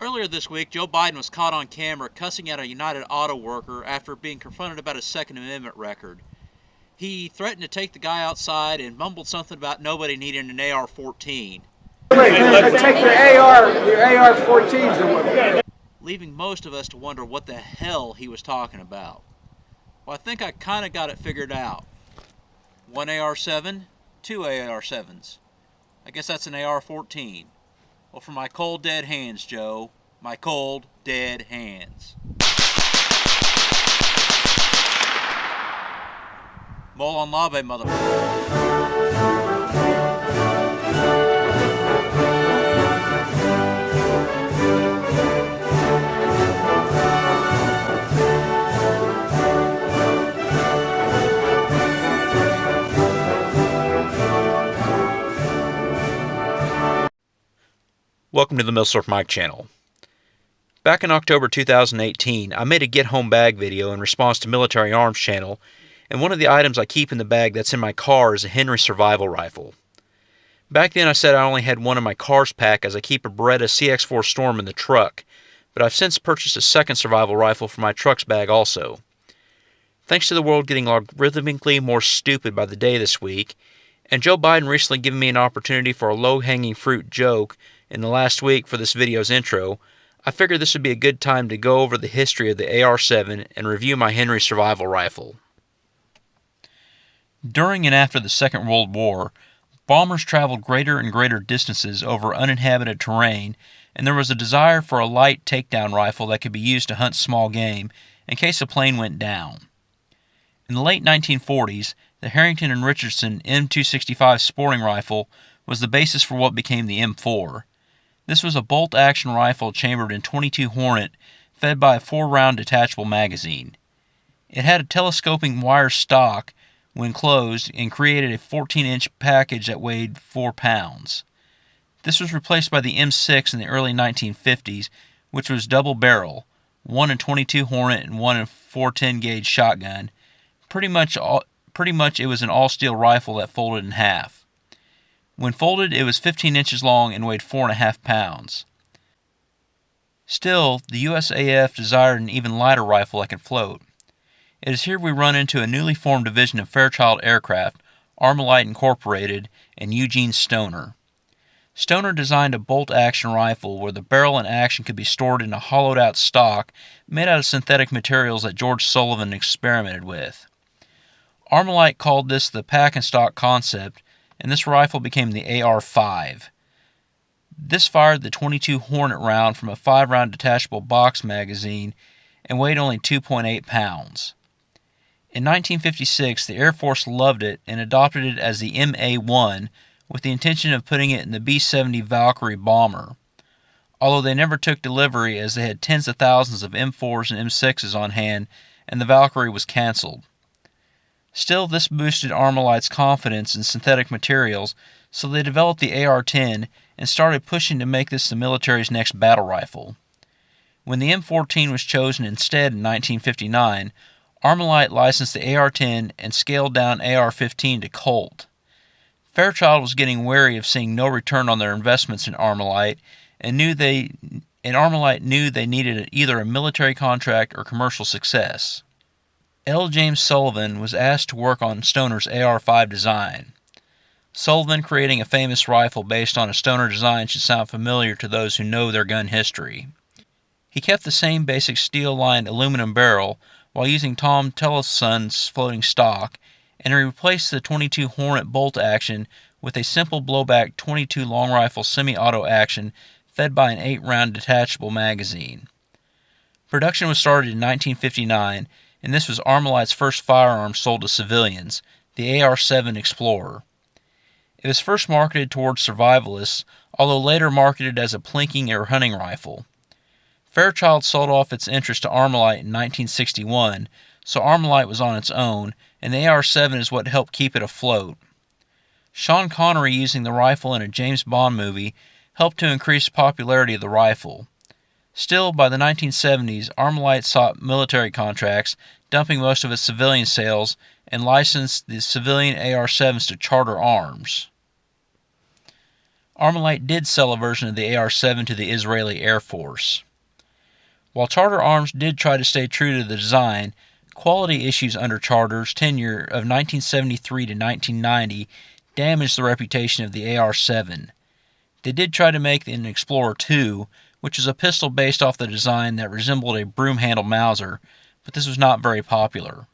Earlier this week, Joe Biden was caught on camera cussing out a United Auto worker after being confronted about his Second Amendment record. He threatened to take the guy outside and mumbled something about nobody needing an AR-14. Take your AR-14s away. Leaving most of us to wonder what the hell he was talking about. Well, I think I kind of got it figured out. One AR-7, two AR-7s. I guess that's an AR-14. Well, for my cold, dead hands, Joe. My cold, dead hands. Mole on Labe, motherfucker. Welcome to the Millsurf Mike channel. Back in October 2018, I made a Get Home Bag video in response to Military Arms channel, and one of the items I keep in the bag that's in my car is a Henry survival rifle. Back then I said I only had one in my car's pack as I keep a Beretta CX-4 Storm in the truck, but I've since purchased a second survival rifle for my truck's bag also. Thanks to the world getting logarithmically more stupid by the day this week, and Joe Biden recently giving me an opportunity for a low-hanging fruit joke in the last week for this video's intro, I figured this would be a good time to go over the history of the AR-7 and review my Henry survival rifle. During and after the Second World War, bombers traveled greater and greater distances over uninhabited terrain, and there was a desire for a light takedown rifle that could be used to hunt small game in case a plane went down. In the late 1940s, the Harrington and Richardson M265 sporting rifle was the basis for what became the M4. This was a bolt-action rifle chambered in .22 Hornet, fed by a 4-round detachable magazine. It had a telescoping wire stock when closed and created a 14-inch package that weighed 4 pounds. This was replaced by the M6 in the early 1950s, which was double barrel, one in .22 Hornet and one in 410 gauge shotgun. Pretty much it was an all-steel rifle that folded in half. When folded, it was 15 inches long and weighed 4.5 pounds. Still, the USAF desired an even lighter rifle that could float. It is here we run into a newly formed division of Fairchild Aircraft, Armalite Incorporated, and Eugene Stoner. Stoner designed a bolt-action rifle where the barrel and action could be stored in a hollowed-out stock made out of synthetic materials that George Sullivan experimented with. Armalite called this the pack-and-stock concept, and this rifle became the AR-5. This fired the .22 Hornet round from a 5-round detachable box magazine and weighed only 2.8 pounds. In 1956, the Air Force loved it and adopted it as the MA-1 with the intention of putting it in the B-70 Valkyrie bomber, although they never took delivery as they had tens of thousands of M4s and M6s on hand and the Valkyrie was canceled. Still, this boosted Armalite's confidence in synthetic materials, so they developed the AR-10 and started pushing to make this the military's next battle rifle. When the M14 was chosen instead in 1959, Armalite licensed the AR-10 and scaled down AR-15 to Colt. Fairchild was getting wary of seeing no return on their investments in Armalite, and Armalite knew they needed either a military contract or commercial success. L. James Sullivan was asked to work on Stoner's AR-5 design. Sullivan creating a famous rifle based on a Stoner design should sound familiar to those who know their gun history. He kept the same basic steel-lined aluminum barrel while using Tom Tellefson's floating stock, and he replaced the .22 Hornet bolt action with a simple blowback .22 long rifle semi-auto action fed by an 8-round detachable magazine. Production was started in 1959, and this was Armalite's first firearm sold to civilians, the AR-7 Explorer. It was first marketed towards survivalists, although later marketed as a plinking or hunting rifle. Fairchild sold off its interest to Armalite in 1961, so Armalite was on its own, and the AR-7 is what helped keep it afloat. Sean Connery using the rifle in a James Bond movie helped to increase the popularity of the rifle. Still, by the 1970s, Armalite sought military contracts, dumping most of its civilian sales, and licensed the civilian AR-7s to Charter Arms. Armalite did sell a version of the AR-7 to the Israeli Air Force. While Charter Arms did try to stay true to the design, quality issues under Charter's tenure of 1973 to 1990 damaged the reputation of the AR-7. They did try to make an Explorer 2, which is a pistol based off the design that resembled a broom-handled Mauser, but this was not very popular.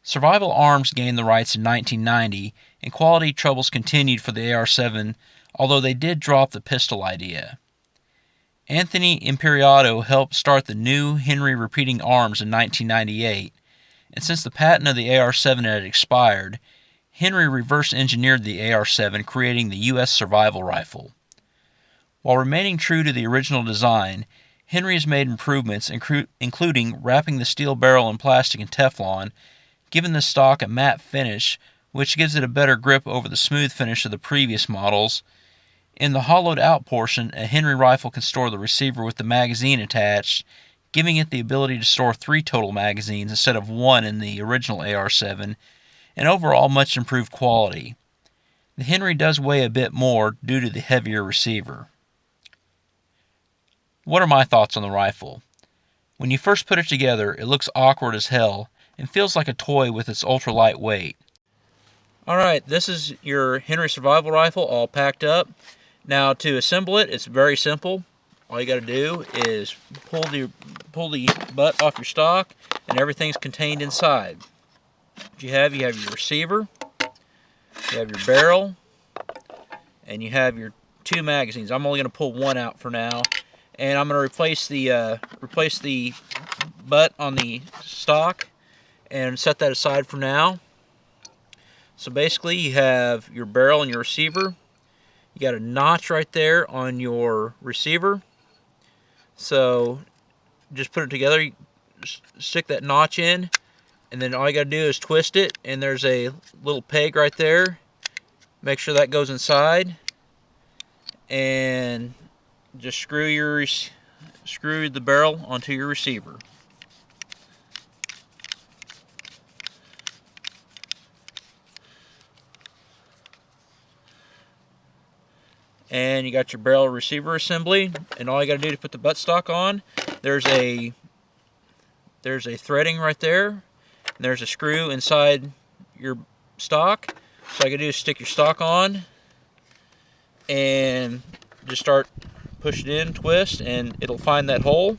Survival Arms gained the rights in 1990, and quality troubles continued for the AR-7, although they did drop the pistol idea. Anthony Imperiato helped start the new Henry Repeating Arms in 1998, and since the patent of the AR-7 had expired, Henry reverse-engineered the AR-7, creating the U.S. survival rifle. While remaining true to the original design, Henry has made improvements, including wrapping the steel barrel in plastic and Teflon, giving the stock a matte finish, which gives it a better grip over the smooth finish of the previous models. In the hollowed-out portion, a Henry rifle can store the receiver with the magazine attached, giving it the ability to store 3 total magazines instead of 1 in the original AR-7, and overall much improved quality. The Henry does weigh a bit more due to the heavier receiver. What are my thoughts on the rifle? When you first put it together, it looks awkward as hell and feels like a toy with its ultra-light weight. Alright, this is your Henry survival rifle all packed up. Now to assemble it, it's very simple. All you got to do is pull the butt off your stock, and everything's contained inside. What you have your receiver, you have your barrel, and you have your 2 magazines. I'm only going to pull 1 out for now, and I'm going to replace the butt on the stock and set that aside for now. So basically, you have your barrel and your receiver. You got a notch right there on your receiver. So just put it together, you stick that notch in, and then all you got to do is twist it, and there's a little peg right there. Make sure that goes inside, and just screw the barrel onto your receiver. And you got your barrel receiver assembly, and all you got to do to put the buttstock on, there's a threading right there, and there's a screw inside your stock. So all you got to do is stick your stock on and just start pushing it in, twist, and it'll find that hole.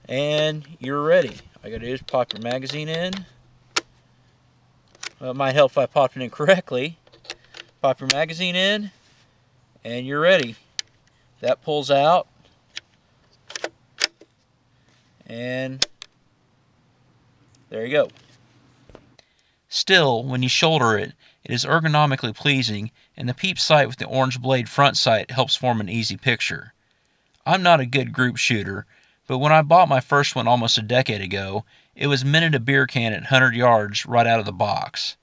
And you're ready. All you gotta do is pop your magazine in. Well, it might help if I popped it in correctly. Pop your magazine in, and you're ready. That pulls out, and there you go. Still, when you shoulder it, it is ergonomically pleasing, and the peep sight with the orange blade front sight helps form an easy picture. I'm not a good group shooter, but when I bought my first one almost a decade ago, it was minted a beer can at 100 yards right out of the box.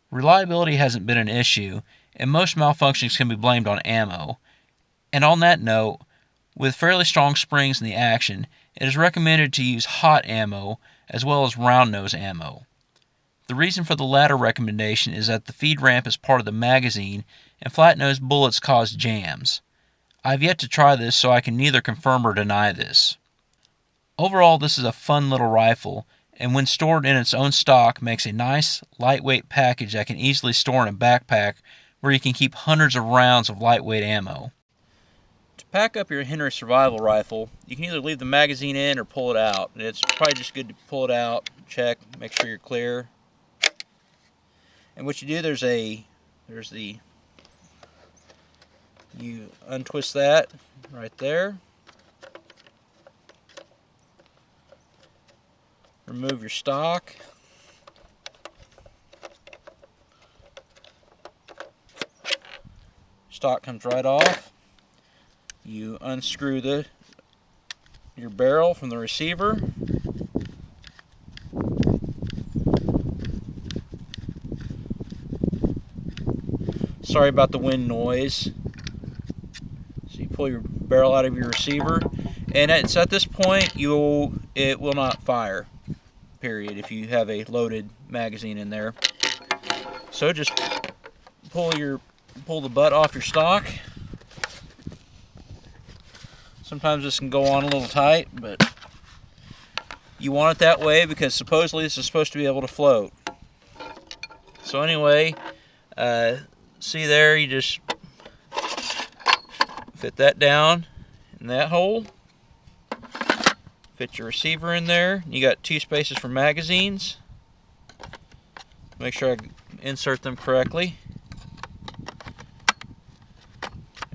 Reliability hasn't been an issue, and most malfunctions can be blamed on ammo. And on that note, with fairly strong springs in the action, it is recommended to use hot ammo as well as round nose ammo. The reason for the latter recommendation is that the feed ramp is part of the magazine, and flat nose bullets cause jams. I've yet to try this, so I can neither confirm or deny this. Overall, this is a fun little rifle, and when stored in its own stock, makes a nice, lightweight package that can easily store in a backpack where you can keep hundreds of rounds of lightweight ammo. To pack up your Henry survival rifle, you can either leave the magazine in or pull it out. And it's probably just good to pull it out, check, make sure you're clear. And what you do, you untwist that right there. Remove your stock. Stock comes right off. You unscrew your barrel from the receiver. Sorry about the wind noise. So you pull your barrel out of your receiver, and it's at this point it will not fire. period, if you have a loaded magazine in there. So just pull the butt off your stock. Sometimes this can go on a little tight, but you want it that way because supposedly this is supposed to be able to float. So anyway, see there, you just fit that down in that hole. Fit your receiver in there. You got 2 spaces for magazines. Make sure I insert them correctly.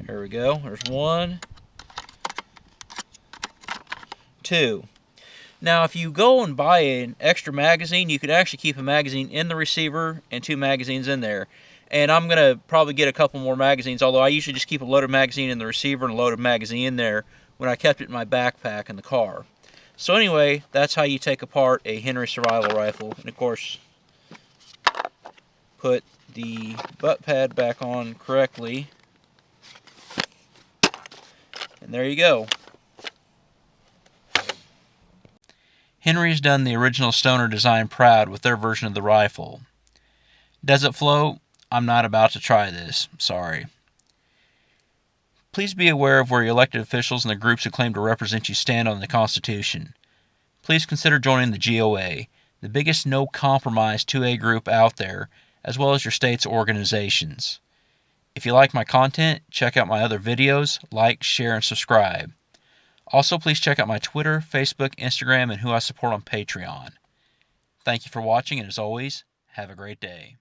There we go. There's 1, 2. Now, if you go and buy an extra magazine, you could actually keep a magazine in the receiver and 2 magazines in there. And I'm going to probably get a couple more magazines, although I usually just keep a loaded magazine in the receiver and a loaded magazine in there when I kept it in my backpack in the car. So anyway, that's how you take apart a Henry survival rifle. And of course, put the butt pad back on correctly. And there you go. Henry's done the original Stoner design proud with their version of the rifle. Does it float? I'm not about to try this. Sorry. Please be aware of where your elected officials and the groups who claim to represent you stand on the Constitution. Please consider joining the GOA, the biggest no-compromise 2A group out there, as well as your state's organizations. If you like my content, check out my other videos, like, share, and subscribe. Also, please check out my Twitter, Facebook, Instagram, and who I support on Patreon. Thank you for watching, and as always, have a great day.